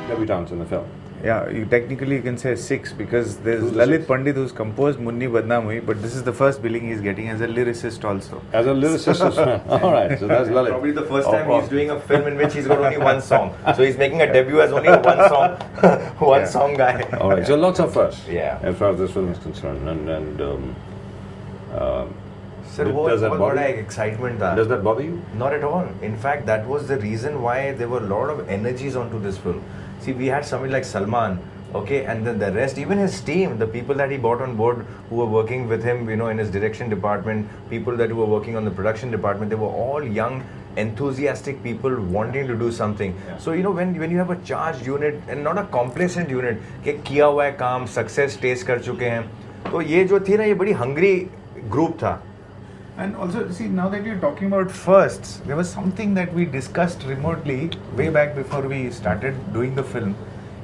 debutantes in the film. Yeah, technically you can say 6 because there's Lalit Pandit who's composed Munni Badnaam Hui, but this is the first billing he's getting as a lyricist also. As a lyricist as well. All right, so that's Lalit. Probably the first time he's doing a film in which he's got only one song. So he's making a debut as only a one song guy. All right, so lots of firsts. Yeah. As far as this film is concerned, Sir, what excitement that? Does that bother you? Not at all. In fact, that was the reason why there were a lot of energies onto this film. See, we had somebody like Salman, okay, and then the rest, even his team, the people that he brought on board who were working with him, in his direction department, people that were working on the production department, they were all young, enthusiastic people wanting to do something. Yeah. So, when you have a charged unit and not a complacent unit, कि किया हुआ है काम, success taste कर चुके हैं, तो ये जो थी ना, ये बड़ी hungry group था. And also, see, now that you're talking about firsts, there was something that we discussed remotely way back before we started doing the film.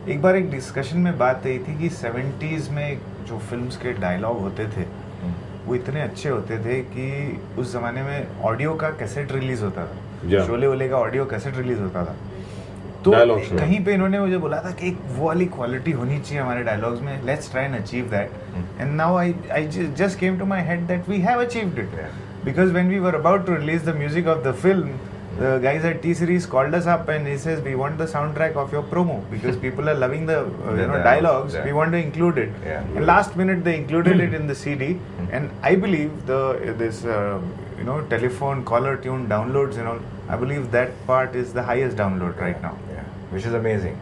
एक बार एक डिस्कशन में बात आई थी कि 70s में जो फिल्म्स के डायलॉग होते थे वो इतने अच्छे होते थे कि उस जमाने में ऑडियो का कैसेट रिलीज होता था, शोले वोले का ऑडियो कैसेट रिलीज होता था, तो कहीं पे इन्होंने मुझे बोला था कि एक वो वाली क्वालिटी होनी चाहिए हमारे डायलॉग्स में, let's try and achieve that, and now I just came to my head that we have achieved it, because when we were about to release the music of the film, the guys at T-Series called us up and he says, we want the soundtrack of your promo because people are loving the dialogues, we want to include it. And last minute they included it in the CD, and I believe this telephone caller tune downloads and all, I believe that part is the highest download right now. Which is amazing.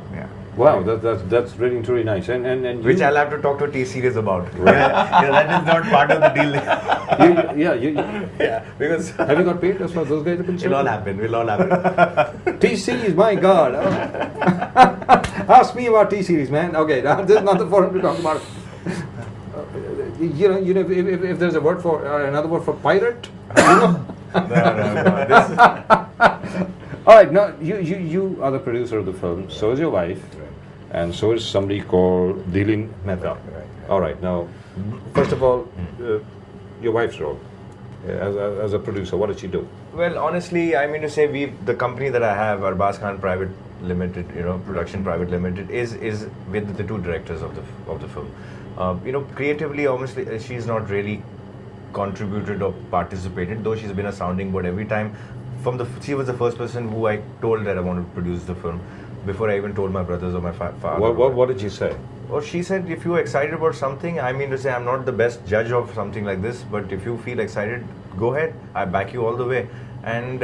Wow, that's really truly nice, and which I'll have to talk to T-Series about. That is not part of the deal. Because have you got paid as far as those guys are concerned? Will all happen. T-Series, my God. Ask me about T-Series, man. Okay, this is not the forum to talk about. If there's a word for another word for pirate, No. All right, now you are the producer of the film. So is your wife, and so is somebody called Dilin Mehta. All right, now, first of all, your wife's role as a producer. What did she do? Well, honestly, I mean to say, the company that I have, Arbaz Private Limited, Production Private Limited, is with the two directors of the film. Creatively, obviously, she's not really contributed or participated, though she's been a sounding board every time. She was the first person who I told that I wanted to produce the film before I even told my brothers or my father. What did she say? Or she said, if you're excited about something, I mean to say, I'm not the best judge of something like this, but if you feel excited, go ahead. I back you all the way. And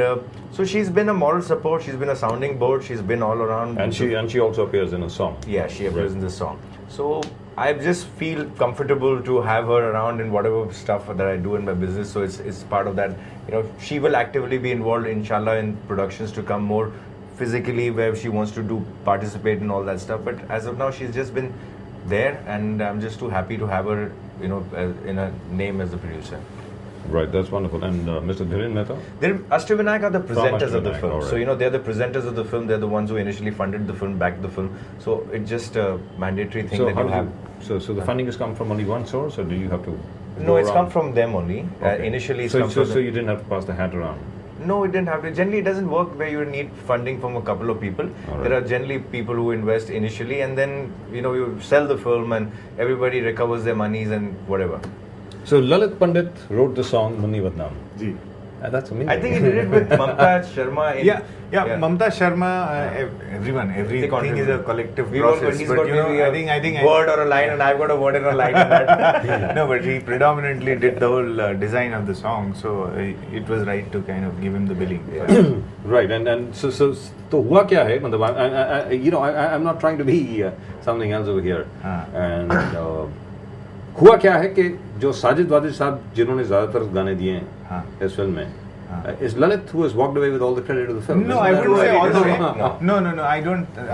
so she's been a moral support. She's been a sounding board. She's been all around. And she also appears in a song. Yeah, she appears in the song. So I just feel comfortable to have her around in whatever stuff that I do in my business. So it's part of that. She will actively be involved, inshallah, in productions to come more physically, where she wants to participate in all that stuff. But as of now, she's just been there, and I'm just too happy to have her, in a name as the producer. Right, that's wonderful. And Mr. Dhiren Mehta? Ashtvinayak are the presenters of the film. Right. So, they're the presenters of the film. They're the ones who initially funded the film, backed the film. So, it's just a mandatory thing that you have. So the funding has come from only one source, or do you have to? No, it's come from them only. Okay. Initially, so you didn't have to pass the hat around? No, it didn't have to. Generally, it doesn't work where you need funding from a couple of people. Right. There are generally people who invest initially, and then, you sell the film and everybody recovers their monies and whatever. So Lalit Pandit wrote the song Munni Badnaam. Ji. That's amazing. I think he did it with Mamta Sharma. Mamta Sharma, everything is a collective process. He's got I think word or a line, and I've got a word and a line in that. No, but he predominantly did the whole design of the song, so it was right to kind of give him the billing. Right, and so hua kya hai? I'm not trying to be something else over here. And हुआ क्या है कि जो साजिद वाजिद साहब जिन्होंने ज़्यादातर गाने दिए हैं इस फिल्म में, is Lalit who has walked away with all the credit of the film? No, I wouldn't say all the way. No, I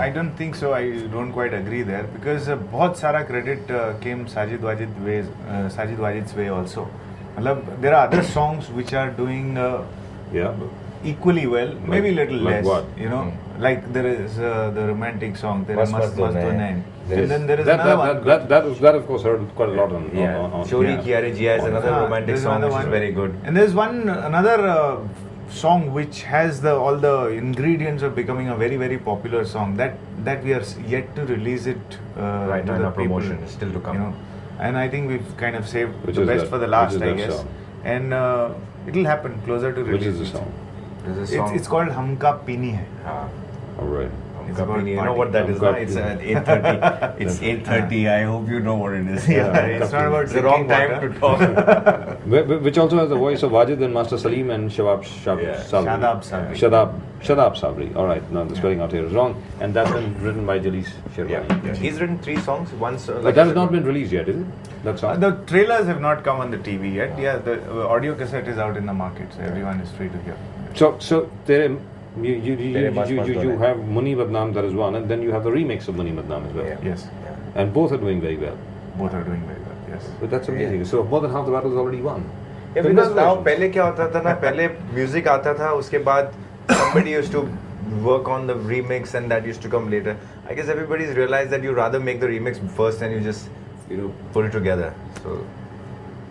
don't think so. I don't quite agree there, because बहुत सारा credit came Sajid Wajid's way also. There are other songs which are doing equally well, maybe a little like less. What? Like there is the romantic song. There is Mast Do Nain. And then there is another one. That of course heard quite a lot on. Chori Kiya Re Jiya is another romantic song which is very good. And there's another song which has all the ingredients of becoming a very, very popular song, that we are yet to release it Right to now, the our promotion people, is still to come. you know. And I think we've kind of saved Which the is best that? for the Which last, is I that guess. song? And it'll happen closer to release. Which is the song? There's a song. It's called Humka Pini Hai. All right. It's about You know party. what that is? Humka Na? It's at Pini. 8:30. It's 8:30. I hope you know what it is. It's not about It's the wrong time drinking to talk. Which also has the voice of Wajid and Master Salim and Shabab Yeah. Sabri. Shadab Sabri. Shadab Sabri. All right, no, the spelling out here is wrong. And that's been written by Jalees Sherwani. Yeah. He's written 3 songs. One song. But that has not been released yet, is it? That song? The trailers have not come on the TV yet. Yeah, the audio cassette is out in the market, so everyone is free to hear. So there, Tere Mas Mas you Done. have Muni Badnaam, that is one, and then you have the remix of Muni Badnaam as well. Yeah. Yes, And both are doing very well. both are doing very well. Yes. But that's amazing. So more than half the battle is already won. Yeah, because now पहले क्या होता था ना, पहले music आता था, उसके बाद somebody used to work on the remix and that used to come later. I guess everybody's realized that you rather make the remix first and you just, put it together. So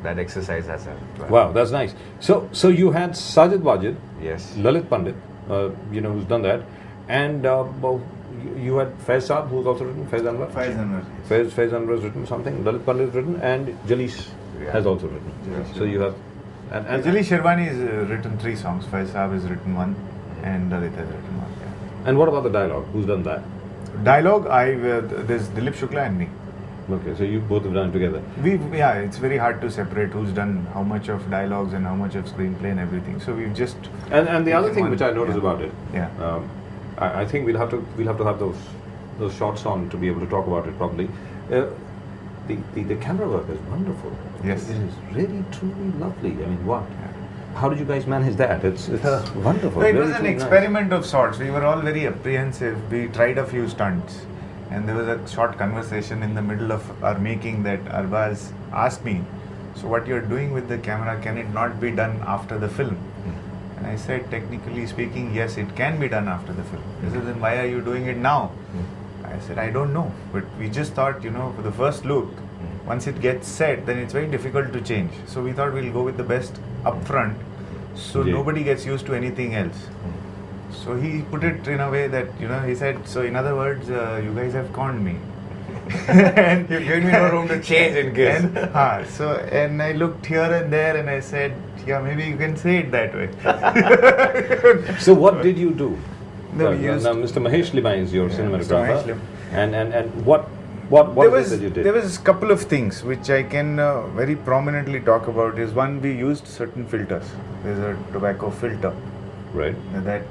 that exercise has happened. Wow, that's nice. So you had Sajid Wajid, Yes. Lalit Pandit, who's done that, and well, you had Faiz Saab, who's also written, Faiz Anwar. Faiz Anwar. Faiz Anwar has written something, Lalit Pandit has written, and Jalees has also written. Jalees So you have, and Jalees Sherwani has written 3 songs. Faiz Saab has written 1, and Lalit has written 1. Yeah. and what about the dialogue? Who's done that? Dialogue, there's Dilip Shukla and me. Okay, so you both have done it together. It's very hard to separate who's done how much of dialogues and how much of screenplay and everything. So we've just. And the other thing one- which I noticed yeah. about it, Yeah. I think we'll have to have those shots on to be able to talk about it properly. The camera work is wonderful. Yes. It is really truly lovely. I mean, what? How did you guys manage that? It's wonderful. No, it Very, was an truly nice. experiment of sorts. We were all very apprehensive. We tried a few stunts. And there was a short conversation in the middle of our making that Arbaz asked me, so what you're doing with the camera, can it not be done after the film? And I said, technically speaking, yes, it can be done after the film. He said, then why are you doing it now? I said, I don't know. But we just thought, for the first look, once it gets set, then it's very difficult to change. So we thought we'll go with the best upfront, so Yeah. nobody gets used to anything else. So he put it in a way that, he said, so in other words, you guys have conned me. And You gave me no room to change in case. And I looked here and there and I said, yeah, maybe you can say it that way. So what did you do? No, we now, used- now Mr. Mahesh Lima is your Yeah, Mr. cinematographer. Mahesh Lim. And what is it that you did? There was a couple of things which I can very prominently talk about. Is one, we used certain filters. There's a tobacco filter Right. that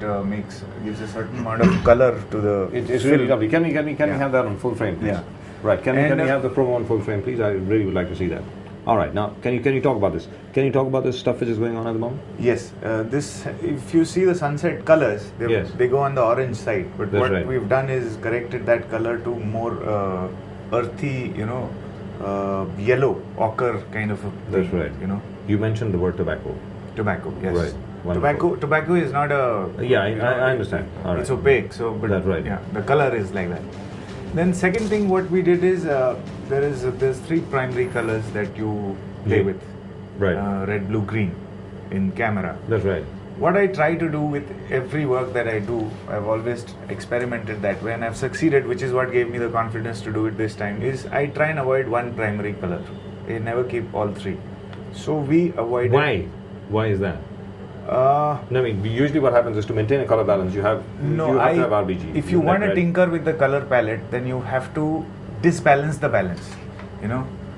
gives a certain amount of color to the It's film. really lovely. Can we Yeah. have that on full frame, please? Yeah. Right. Can And, we have the promo on full frame, please? I really would like to see that. All right. Now, can you talk about this? Can you talk about this stuff which is going on at the moment? Yes, this, if you see the sunset colors, Yes. they go on the orange side. But That's what right. we've done is corrected that color to more earthy, yellow, ochre kind of a That's thing, right. You You mentioned the word tobacco. tobacco, yes. Right. Wonderful. Tobacco is not a. Yeah, I understand. All right. It's opaque, so but That's right. yeah, the color is like that. Then second thing, what we did is there's 3 primary colors that you play Yeah. with. Right. Red, blue, green, in camera. That's right. What I try to do with every work that I do, I've always experimented that way and I've succeeded, which is what gave me the confidence to do it this time, is I try and avoid one primary color. I never keep all 3. So we avoided... Why? Why is that? No, I mean, usually what happens is to maintain a color balance, you have to have RBG. If you Isn't want that to right? tinker with the color palette, then you have to disbalance the balance.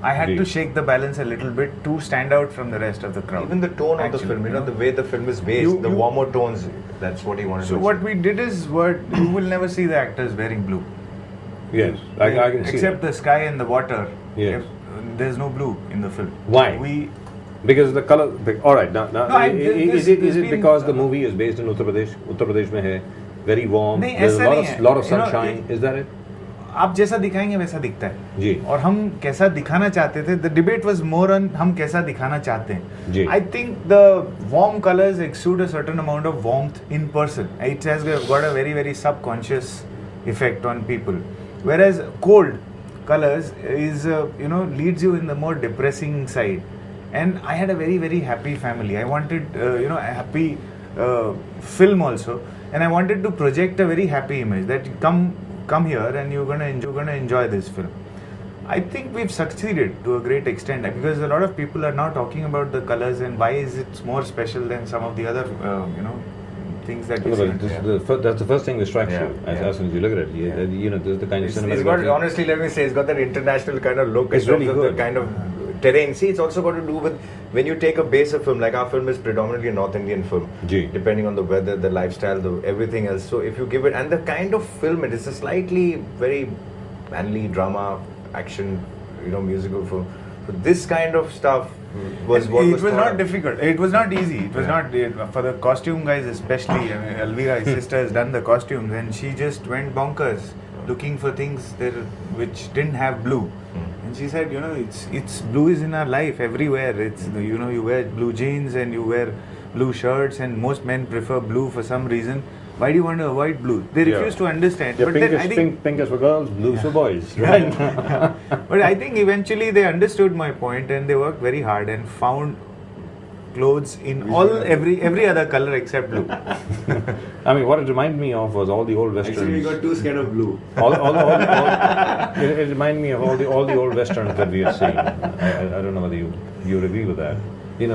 I had to Indeed. shake the balance a little bit to stand out from the rest of the crowd. Even the tone of the Actually, film, the way the film is based, the warmer tones, that's what he wanted to So achieve. what we did is, you will never see the actors wearing blue. Yes, I can see Except that. the sky and the water. Yes. There's no blue in the film. Why? Because the color. All right. Now, is it been- because the movie is based in Uttar Pradesh? Uttar Pradesh में है, very warm. नहीं, There's a ऐसा lot नहीं of है. lot of You know, sunshine. Is that it? आप जैसा दिखाएंगे वैसा दिखता है जी. और हम कैसा दिखाना चाहते थे the debate was more on हम कैसा दिखाना चाहते जी. हैं I think the warm colours exude a certain amount of warmth in person it has got a very very subconscious effect on people whereas cold colors is leads you in the more depressing side. And I had a very very happy family. I wanted a happy film also, and I wanted to project a very happy image that come here and you're gonna enjoy this film. I think we've succeeded to a great extent because a lot of people are now talking about the colors and why is it more special than some of the other things that we see. That's the first thing that strikes you as soon as you look at it. This is the kind of cinema. It's got, honestly, let me say, it's got that international kind of look. It's really good. The kind of terrain. See, it's also got to do with when you take a base of film, like our film is predominantly a North Indian film, depending on the weather, the lifestyle, everything else. So if you give it, and the kind of film it is, a slightly very manly drama, action, musical film. So this kind of stuff was what it was not difficult. It was not easy. It was not for the costume guys especially. I mean, Elvira, his sister, has done the costumes, and she just went bonkers looking for things there which didn't have blue. And she said, it's blue is in our life everywhere. It's you wear blue jeans and you wear blue shirts, and most men prefer blue for some reason. Why do you want to avoid blue? They refuse to understand. Yeah, but pink, then I think pink is for girls, blue is for boys, right? But I think eventually they understood my point and they worked very hard and found clothes in every other color except blue. I mean, what it reminded me of was all the old westerns. Actually, we got two scared of blue. It reminded me of all the old westerns that we have seen. I don't know whether you agree with that.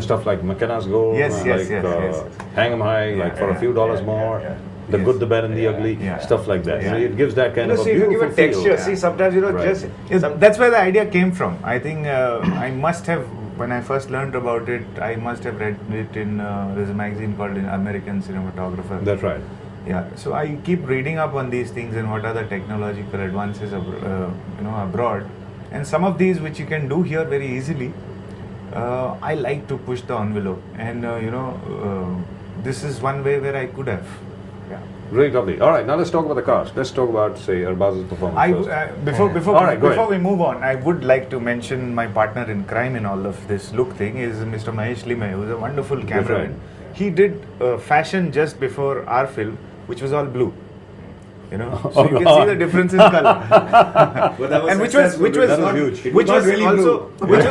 Stuff like McKenna's Gold, yes. Hang 'em High, for a few dollars more. The good, the bad, and the ugly, stuff like that. So it gives that kind of a beautiful beautiful give a texture. feel. See, sometimes that's where the idea came from. I think I must have, when I first learned about it, I must have read it in there's a magazine called American Cinematographer. That's right. Yeah. So I keep reading up on these things and what are the technological advances abroad, and some of these which you can do here very easily. I like to push the envelope, and this is one way where I could have. Really lovely. All right, now let's talk about the cast. Let's talk about, say, Arbaz's performance first. Before we move on, I would like to mention my partner in crime in all of this look thing is Mr. Mahesh Lime, who's a wonderful cameraman. He did fashion just before our film, which was all blue. So you can see the difference in color. And which was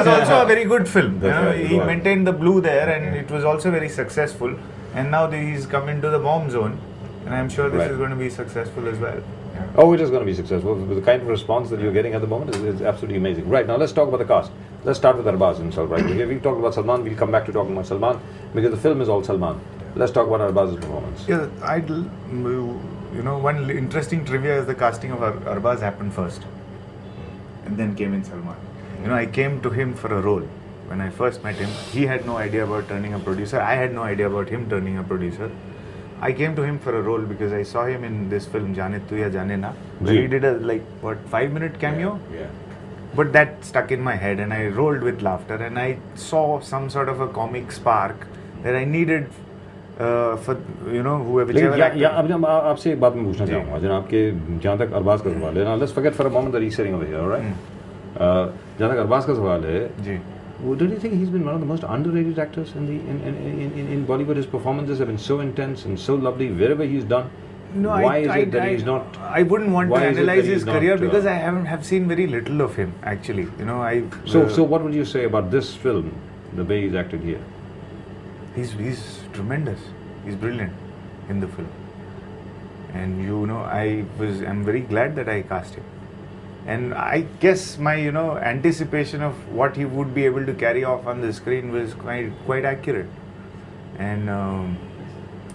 also a very good film. He maintained the blue there, and it was also very successful. And now he's come into the bomb zone, and I'm sure this is going to be successful as well. Oh, it is going to be successful. The kind of response that you're getting at the moment is absolutely amazing. Right, now let's talk about the cast. Let's start with Arbaz himself, right? We've talked about Salman, we'll come back to talking about Salman, because the film is all Salman. Let's talk about Arbaz's performance. Yeah, one interesting trivia is the casting of Arbaz happened first, and then came in Salman. I came to him for a role. When I first met him, he had no idea about turning a producer. I had no idea about him turning a producer. I came to him for a role because I saw him in this film Jaane Tu Ya Jaane Na, where he did a 5-minute cameo. Yeah. But that stuck in my head, and I rolled with laughter, and I saw some sort of a comic spark that I needed for whichever actor. अब आपसे एक बात मैं पूछना चाहूँगा जनाब के जहाँ तक अरबाज का सवाल है. Now let's forget for a moment that he's sitting over here, all right? जहाँ तक अरबाज का सवाल है, जी. Don't you think he's been one of the most underrated actors in Bollywood? His performances have been so intense and so lovely wherever he's done. No, why is it that he's not? I wouldn't want to analyze his career because I have seen very little of him actually. So what would you say about this film, the way he's acted here? He's tremendous. He's brilliant in the film, and I'm very glad that I cast him. And I guess my anticipation of what he would be able to carry off on the screen was quite accurate. And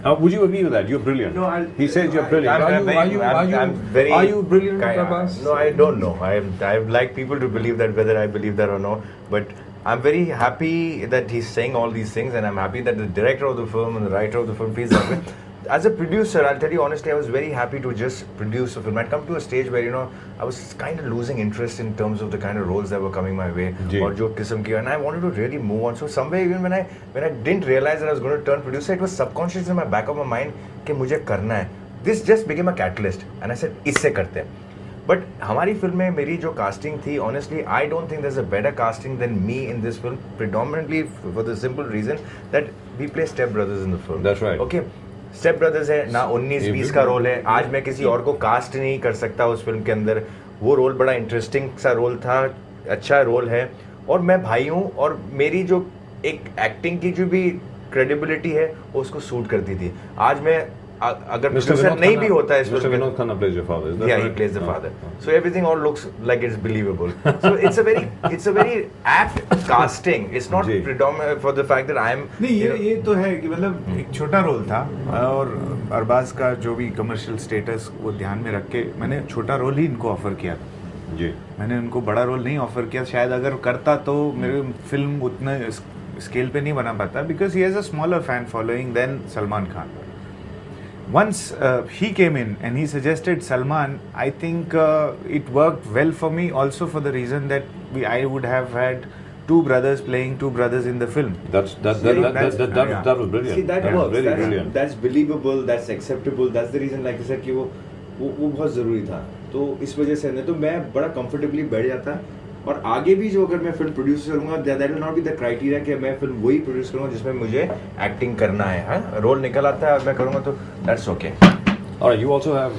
would you agree with that? You're brilliant. No, he says you're brilliant. Are you brilliant, Arbaz? No, I don't know. I like people to believe that, whether I believe that or not. But I'm very happy that he's saying all these things, and I'm happy that the director of the film and the writer of the film feels that way. As a producer, I'll tell you honestly, I was very happy to just produce a film. I'd come to a stage where, I was kind of losing interest in terms of the kind of roles that were coming my way, or jo kisam ki, and I wanted to really move on. So somewhere, even when I didn't realize that I was going to turn producer, it was subconscious in my back of my mind कि मुझे करना है. This just became a catalyst, and I said, इससे करते हैं. But हमारी film में मेरी जो casting थी, honestly, I don't think there's a better casting than me in this film, predominantly for the simple reason that we play step brothers in the film. That's right. Okay. Step brothers है ना, 19-20 का role है. आज मैं किसी और को cast नहीं कर सकता उस फिल्म के अंदर. वो रोल बड़ा इंटरेस्टिंग सा रोल था, अच्छा रोल है, और मैं भाई हूँ, और मेरी जो एक एक्टिंग की जो भी क्रेडिबिलिटी है वो उसको सूट करती थी. आज मैं अगर प्रोड्यूसर नहीं भी होता है इस Mr. Vinod Khanna plays your father. Is that yeah, right? he plays the father. So everything all looks like it's believable. So it's a very apt casting. It's not predominant for the fact that I am. नहीं ये तो है कि मतलब एक छोटा role था और अरबाज का जो भी कमर्शियल स्टेटस वो ध्यान में रख के मैंने छोटा रोल ही इनको ऑफर किया जी. मैंने उनको बड़ा रोल नहीं ऑफर किया. शायद अगर करता तो मेरी फिल्म उतने स्केल पे नहीं बना पाता because he has a smaller fan following than Salman Khan. Once he came in and he suggested Salman, I think it worked well for me also for the reason that I would have had two brothers playing two brothers in the film. That was brilliant. See, that was works. really brilliant. That's believable. That's acceptable. That's the reason, like I said, कि वो बहुत ज़रूरी था. तो इस वजह से नहीं तो मैं बड़ा comfortably बैठ जाता. और आगे भी जो अगर मैं फिल्म प्रोड्यूस करूंगा that will not be the criteria कि मैं फिल्म वही प्रोड्यूस करूंगा जिसमें मुझे एक्टिंग करना है. रोल निकल आता है और मैं करूंगा तो that's okay. Alright, you also have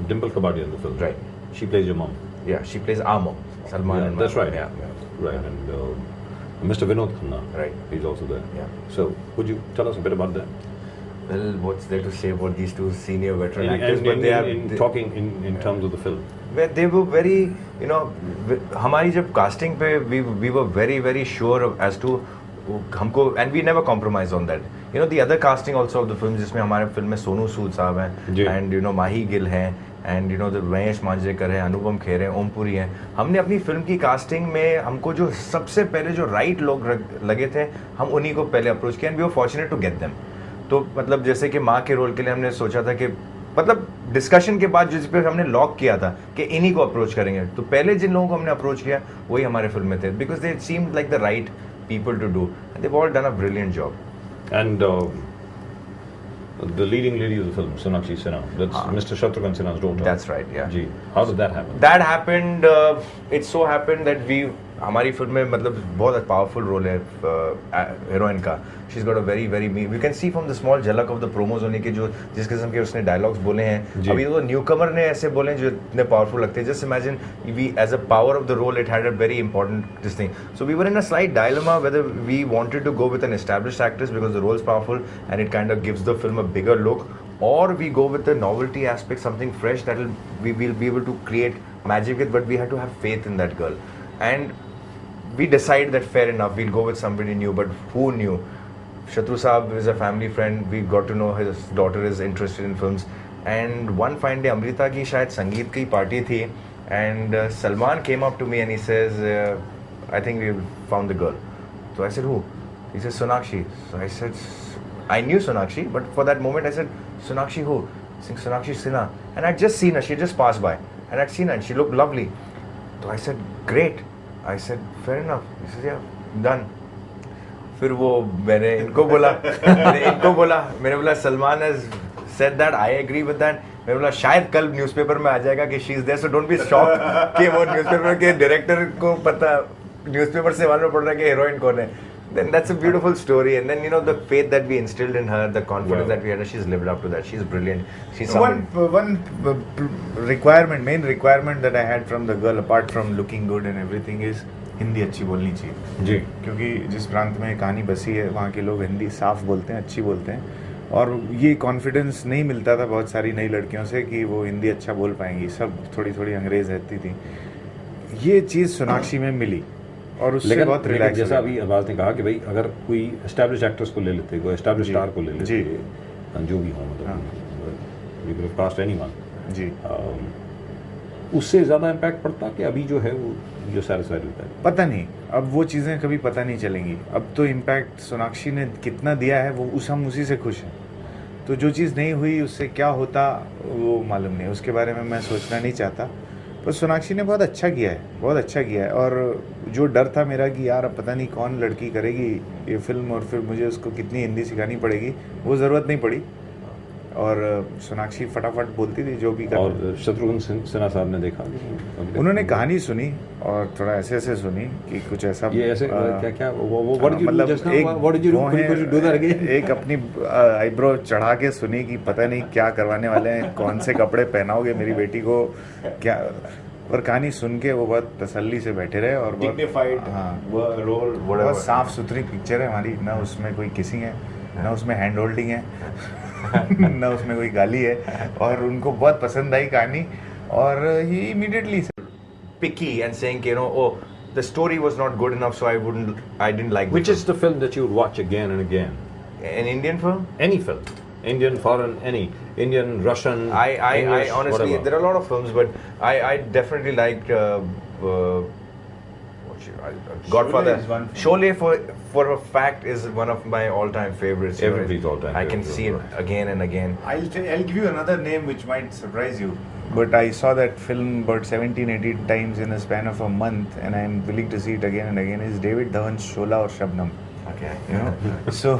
Dimple Kabadia in the film. Right. She plays your mom. Yeah, she plays our mom, Salman. Yeah, and that's my right. mom. Yeah. Right, and Mr. Vinod Khanna. Right. He's also there. Yeah. So, would you tell us a bit about that? Well, what's there to say about these two senior veteran actors? Talking in terms of the film. Where they were very, you know, हमारी जब casting पे we were very sure as to हमको and we never compromise on that. You know, the other casting also of the film जिसमें हमारे film में सोनू सूद साहब हैं and you know माही गिल हैं and you know the Mahesh Manjrekar हैं, अनुपम खेर हैं, ओम पुरी हैं. हमने अपनी फिल्म की कास्टिंग में हमको जो सबसे पहले जो राइट लोग लगे थे हम उन्हीं को पहले अप्रोच किया and we were fortunate to get them. तो मतलब जैसे कि माँ के रोल के लिए हमने सोचा था कि मतलब डिस्कशन के बाद जिस पे हमने लॉक किया था कि इन्हीं को अप्रोच करेंगे तो पहले जिन लोगों को हमने अप्रोच किया वही हमारे फिल्म में थे because they seemed like the right people to do and they all done a brilliant job. And the leading lady of the film, Sonakshi Sinha, that's Mr. Shatrughan Sinha's daughter. That's right, yeah. Ji, how did that happen? That happened, it so happened that हमारी film में मतलब बहुत powerful role है heroine का. She is got a very we can see from the small झलक of the promos होने के जो जिस किस्म के उसने डायलॉग्स बोले हैं. अभी तो न्यूकमर ने ऐसे बोले हैं जो इतने पावरफुल लगते हैं. Just imagine we as a power of the role it had a very important this thing. So we were in a slight dilemma whether we wanted to go with an established actress because the role is powerful and it kind of gives the film a bigger look, or we go with the novelty aspect, something fresh that we will be able to create magic with, but we had to have faith in that girl. And we decided that fair enough, we'll go with somebody new, but who knew? Shatru Saab is a family friend, we got to know his daughter is interested in films, and one fine day Amrita ki shayad sangeet ki party thi, and Salman came up to me and he says, I think we found the girl. So I said, who? He says, Sonakshi. So I said, I knew Sonakshi, but for that moment I said, Sonakshi who? I think Sonakshi Sinha. And I'd just seen her, she had just passed by. And I'd seen her and she looked lovely. So I said, great. I said, fair enough. He said, yeah, done. फिर वो मैंने इनको बोला मैंने बोला Salman has said that, I agree with that. मैंने बोला शायद कल न्यूज़पेपर में आ जाएगा कि she is there, so don't be shocked कि वो न्यूज़पेपर के डायरेक्टर को पता न्यूज़पेपर से मालूम पड़ रहा है कि हीरोइन कौन है. Then that's a beautiful story, and then you know the faith that we instilled in her, the confidence that we had, she's lived up to that. She's brilliant. She's one main requirement that I had from the girl, apart from looking good and everything, is Hindi अच्छी बोलनी चाहिए जी. क्योंकि जिस प्रांत में कहानी बसी है वहाँ के लोग हिंदी साफ बोलते हैं, अच्छी बोलते हैं, और ये कॉन्फिडेंस नहीं मिलता था बहुत सारी नई लड़कियों से कि वो हिंदी अच्छा बोल पाएंगी. सब थोड़ी अंग्रेज रहती थी. ये चीज़ सोनाक्षी में मिली और उससे बहुत रिलैक्स. जैसा अभी अरबाज ने कहा कि भाई अगर कोई एस्टैब्लिश एक्ट्रेस को ले लेते, कोई एस्टैब्लिश स्टार को ले लेते, जो भी हो मतलब कास्ट एनीवन जी, उससे ज़्यादा इम्पैक्ट पड़ता कि अभी जो है वो जो सैटिस्फाइड होता है. पता नहीं, अब वो चीज़ें कभी पता नहीं चलेंगी. अब तो इम्पैक्ट सोनाक्षी ने कितना दिया है वो हम उसी से खुश हैं. तो जो चीज़ नहीं हुई उससे क्या होता वो मालूम नहीं, उसके बारे में मैं सोचना नहीं चाहता. पर सोनाक्षी ने बहुत अच्छा किया है. और जो डर था मेरा कि यार अब पता नहीं कौन लड़की करेगी ये फिल्म और फिर मुझे उसको कितनी हिंदी सिखानी पड़ेगी, वो ज़रूरत नहीं पड़ी. और सोनाक्षी फटाफट बोलती थी जो भी कर. और शत्रुघ्न सिन्हा साहब ने देखा, उन्होंने कहानी सुनी और थोड़ा ऐसे सुनी कि कुछ ऐसा ये ऐसे क्या मतलब एक अपनी आईब्रो चढ़ा के सुनी कि पता नहीं क्या करवाने वाले हैं, कौन से कपड़े पहनाओगे मेरी बेटी को क्या. और कहानी सुन के वो बहुत तसल्ली से बैठे रहे और डिग्निफाइड रोल, बहुत साफ सुथरी पिक्चर है हमारी, ना उसमें कोई किसिंग है, ना उसमें हैंड होल्डिंग है, ना उसमें कोई गाली है, और उनको बहुत पसंद आई कहानी, और ही immediately picky and saying, oh, the story was not good enough, so I didn't like. Which is the film that you would watch again and again? An Indian film? Any film, Indian, foreign, any Indian, Russian, I English, honestly, whatever. there are a lot of films, but I definitely liked Godfather. Sholay for a fact is one of my all-time favorites. Everybody's all-time I can favorite, see it right. again and again. I'll give you another name which might surprise you. But I saw that film about 17, 18 times in a span of a month, and I'm willing to see it again and again. Is David Dhawan's Shola or Shabnam? Okay. So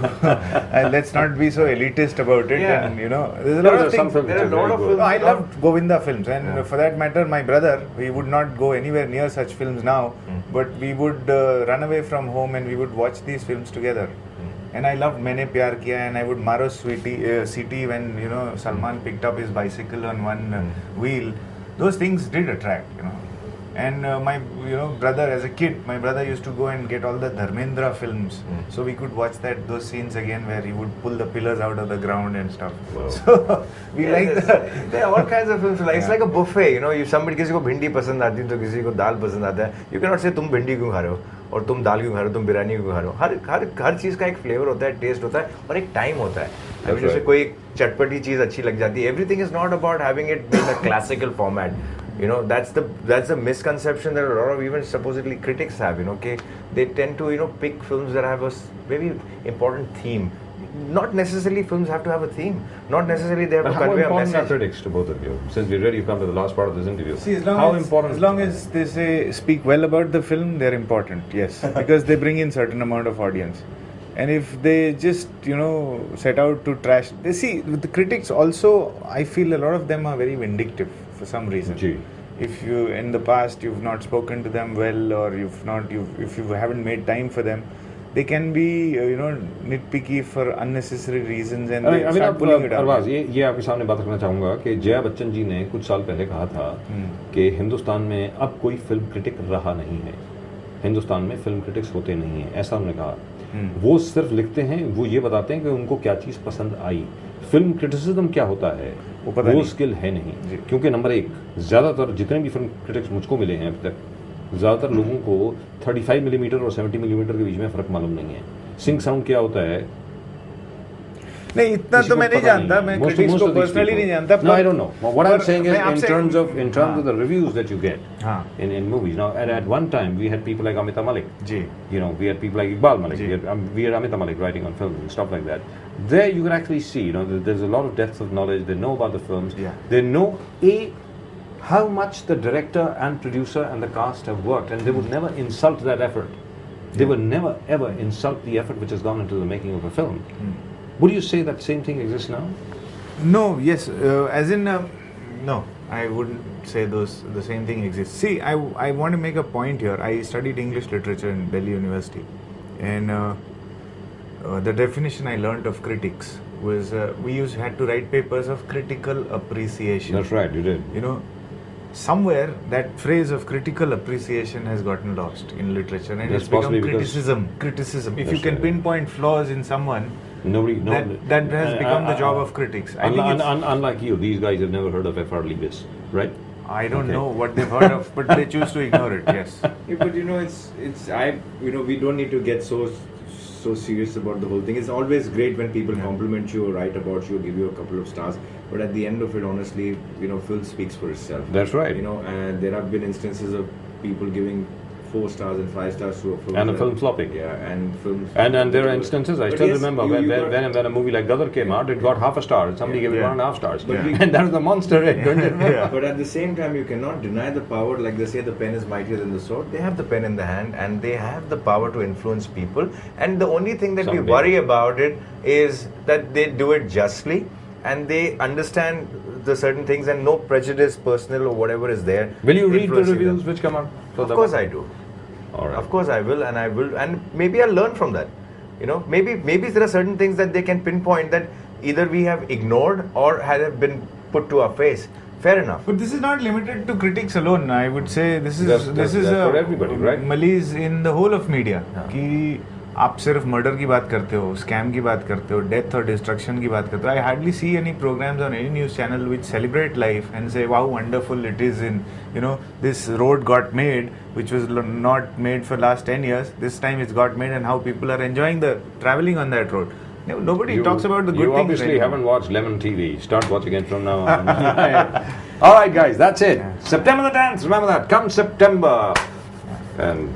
let's not be so elitist about it. Yeah. And there's a lot of things. There are a lot of films. No, I loved Govinda films, and for that matter, my brother, we would not go anywhere near such films now, but we would run away from home and we would watch these films together. And I loved Maine Pyar Kiya, and I would Maro City when Salman picked up his bicycle on one wheel. Those things did attract, And my brother, as a kid, my brother used to go and get all the Dharmendra films, so we could watch those scenes again where he would pull the pillars out of the ground and stuff. Wow. So we there are all kinds of films. It's like a buffet, If somebody किसी को भिंडी पसंद आती है तो किसी को दाल पसंद आता है. You cannot say तुम भिंडी क्यों खा रहे हो और तुम दाल क्यों खा रहे हो, तुम बिरयानी क्यों खा रहे हो. हर चीज़ का एक फ्लेवर होता है, टेस्ट होता है और एक टाइम होता है. अभी जैसे कोई चटपटी चीज़ अच्छी लग जाती है. Everything is not about having it in a classical format. That's the misconception that a lot of even supposedly critics have. They tend to pick films that have a very important theme. Not necessarily films have to have a theme. Not necessarily they have But to how convey a important are message. critics to both of you? Since we really come to the last part of this interview. See, as long as they speak well about the film, they're important, yes, because they bring in certain amount of audience. And if they just set out to trash, with the critics also, I feel a lot of them are very vindictive for some reason. Gee. If you in the past you've not spoken to them well, or if you haven't made time for them, they can be nitpicky for unnecessary reasons, and they start pulling it out. Arbaaz, ये आपके सामने बात रखना चाहूँगा कि जया बच्चन जी ने कुछ साल पहले कहा था कि हिंदुस्तान में अब कोई फिल्म क्रिटिक रहा नहीं है, हिंदुस्तान में फिल्म क्रिटिक्स होते नहीं हैं, ऐसा उन्होंने कहा. वो सिर्फ लिखते हैं, वो ये बताते हैं कि उनको क्या चीज़ पसंद आई. फिल्म क्रिटिसिज्म क्या होता है वो स्किल है नहीं. क्योंकि नंबर एक, ज़्यादातर जितने भी फिल्म क्रिटिक्स मुझको मिले हैं अभी तक, ज़्यादातर लोगों को 35 मिलीमीटर और 70 मिलीमीटर के बीच में फ़र्क मालूम नहीं है. सिंक साउंड क्या होता है नहीं, इतना तो मैं नहीं जानता, मैं क्रिटिक्स को पर्सनली नहीं जानता. No, I don't know. What I'm saying is in terms of the reviews that you get in movies. Now, at one time we had people like Amita Malik. We had people like Iqbal Malik. We had Amita Malik writing on films and stuff like that. There you can actually see, there's a lot of depth of knowledge. They know about the films. They know how much the director and producer and the cast have worked, and they would never insult that effort. They would never ever insult the effort which has gone into the making of a film. Would you say that same thing exists now? No, yes, as in, no, I wouldn't say the same thing exists. See, I want to make a point here. I studied English literature in Delhi University, and the definition I learnt of critics was we had to write papers of critical appreciation. That's right, you did. Somewhere that phrase of critical appreciation has gotten lost in literature, and That's it's become criticism. Criticism. If That's you can right. pinpoint flaws in someone, that has become the job of critics. Unlike you, these guys have never heard of F.R. Leavis, right? I don't know what they've heard of, but they choose to ignore it. Yes. But we don't need to get so serious about the whole thing. It's always great when people compliment you or write about you, give you a couple of stars. But at the end of it, honestly, film speaks for itself. That's right. And there have been instances of people giving 4 stars and 5 stars to a film. And a film flopping. Yeah, and films. And there are instances, I still remember when a movie like Gadar came out, it got half a star. Somebody gave it 1.5 stars. And that was the monster, right? Don't you remember? But at the same time, you cannot deny the power. Like they say, the pen is mightier than the sword. They have the pen in the hand and they have the power to influence people. And the only thing that we worry about it is that they do it justly and they understand the certain things and no prejudice, personal or whatever is there. Will you read the reviews which come out? Of course I do. All right. Of course I will, and maybe I'll learn from that. Maybe there are certain things that they can pinpoint that either we have ignored or have been put to our face. Fair enough. But this is not limited to critics alone. I would say this is That's for everybody, right? malaise in the whole of media. हाँ. कि आप सिर्फ murder की बात करते हो, scam की बात करते हो, डेथ और डिस्ट्रक्शन की बात करते हो. I hardly see any programs on any news channel which celebrate life and say, wow, wonderful it is in, you know, this road got made, which was not made for last 10 years. This time it's got made and how people are enjoying the traveling on that road. Nobody talks about the good you things. You obviously anymore. haven't watched Lemon TV. Start watching it from now on. All right, guys, that's it. September the 10th, remember that. Come September. And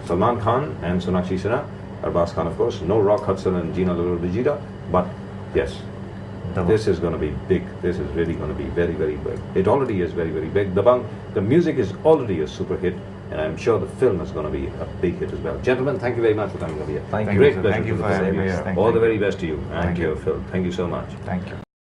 Salman Khan and Sonakshi Sinha. Arbaz Khan, of course. No Rock Hudson and Gina Lollobrigida. But, yes, this is going to be big. This is really going to be very, very big. It already is very, very big. The music is already a super hit. And I'm sure the film is going to be a big hit as well. Gentlemen, thank you very much for coming over here. Thank you. Great Sir. pleasure Thank you to for the having film. me here. All the very best to you and Thank to you. your film. Thank you so much. Thank you.